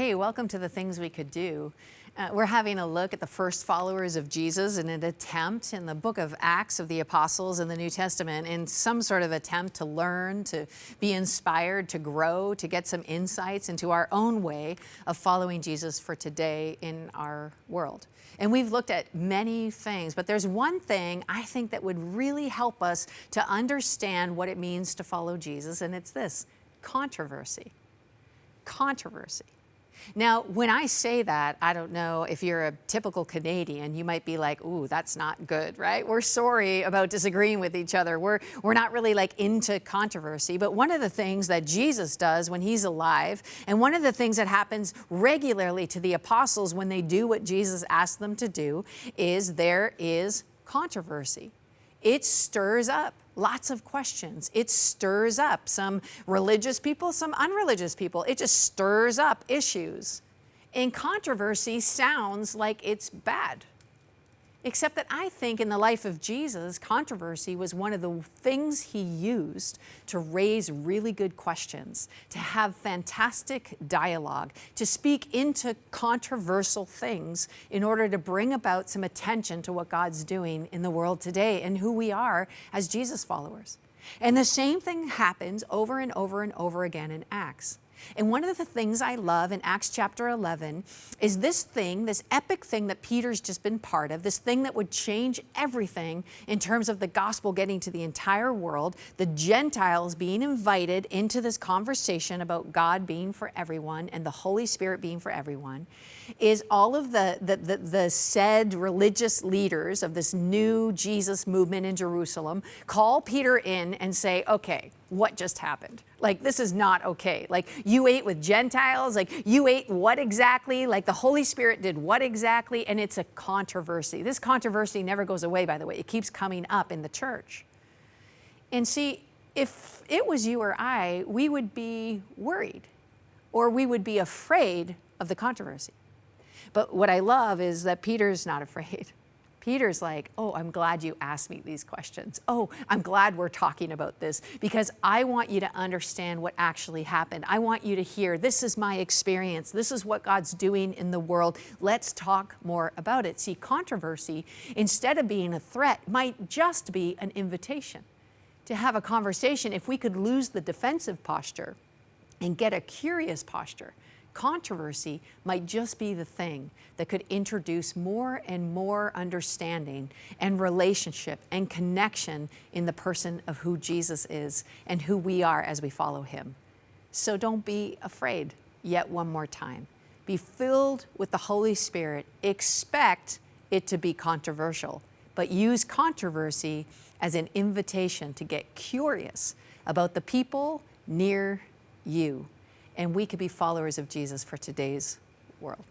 Hey, welcome to the Things We Could Do. We're having a look at the first followers of Jesus in an attempt in the book of Acts of the Apostles in the New Testament, in some sort of attempt to learn, to be inspired, to grow, to get some insights into our own way of following Jesus for today in our world. And we've looked at many things, but there's one thing I think that would really help us to understand what it means to follow Jesus, and it's this: controversy. Controversy. Now, when I say that, I don't know if you're a typical Canadian, you might be like, ooh, that's not good, right? We're sorry about disagreeing with each other. We're not really like into controversy. But one of the things that Jesus does when he's alive, and one of the things that happens regularly to the apostles when they do what Jesus asked them to do, is there is controversy. It stirs up lots of questions. It stirs up some religious people, some unreligious people. It just stirs up issues. And controversy sounds like it's bad. Except that I think in the life of Jesus, controversy was one of the things he used to raise really good questions, to have fantastic dialogue, to speak into controversial things in order to bring about some attention to what God's doing in the world today and who we are as Jesus followers. And the same thing happens over and over and over again in Acts. And one of the things I love in Acts chapter 11 is this thing, this epic thing that Peter's just been part of, this thing that would change everything in terms of the gospel getting to the entire world, the Gentiles being invited into this conversation about God being for everyone and the Holy Spirit being for everyone, is all of the said religious leaders of this new Jesus movement in Jerusalem call Peter in and say, okay, what just happened? Like, this is not okay. Like, you ate with Gentiles, like you ate what exactly? Like the Holy Spirit did what exactly? And it's a controversy. This controversy never goes away, by the way. It keeps coming up in the church. And see, if it was you or I, we would be worried or we would be afraid of the controversy. But what I love is that Peter's not afraid. Peter's like, oh, I'm glad you asked me these questions. Oh, I'm glad we're talking about this because I want you to understand what actually happened. I want you to hear, this is my experience. This is what God's doing in the world. Let's talk more about it. See, controversy, instead of being a threat, might just be an invitation to have a conversation. If we could lose the defensive posture and get a curious posture, controversy might just be the thing that could introduce more and more understanding and relationship and connection in the person of who Jesus is and who we are as we follow him. So don't be afraid. Yet one more time. Be filled with the Holy Spirit. Expect it to be controversial, but use controversy as an invitation to get curious about the people near you. And we could be followers of Jesus for today's world.